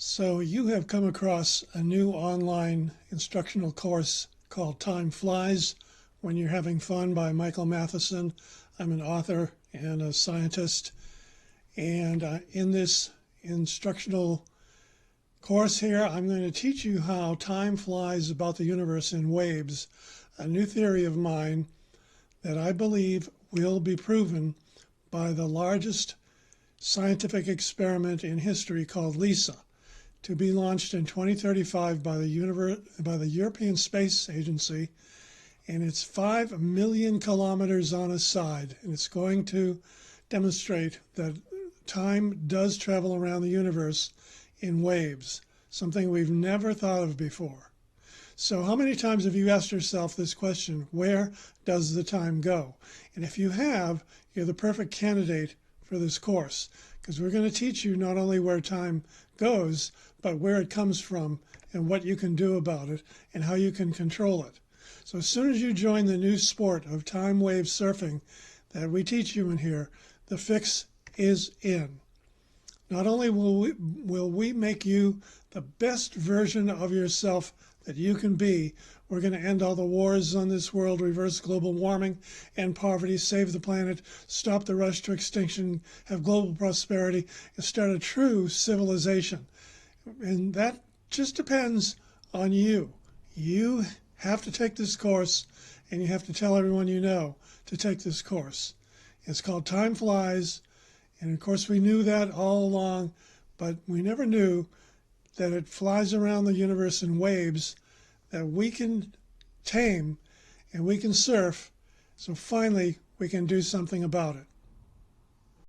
So you have come across a new online instructional course called Time Flies When You're Having Fun by Michael Mathiesen. I'm an author and a scientist. And in this instructional course here, I'm going to teach you how time flies about the universe in waves, a new theory of mine that I believe will be proven by the largest scientific experiment in history called LISA, to be launched in 2035 by the European Space Agency, and it's 5 million kilometers on a side, and it's going to demonstrate that time does travel around the universe in waves, something we've never thought of before. So how many times have you asked yourself this question, where does the time go? And if you have, you're the perfect candidate for this course, because we're going to teach you not only where time goes, but where it comes from and what you can do about it and how you can control it. So as soon as you join the new sport of time wave surfing that we teach you in here, the fix is in. Not only will we make you the best version of yourself that you can be, we're going to end all the wars on this world, reverse global warming, end poverty, save the planet, stop the rush to extinction, have global prosperity, and start a true civilization. And that just depends on you. You have to take this course, and you have to tell everyone you know to take this course. It's called Time Flies, and of course we knew that all along, but we never knew that it flies around the universe in waves that we can tame and we can surf, so finally we can do something about it.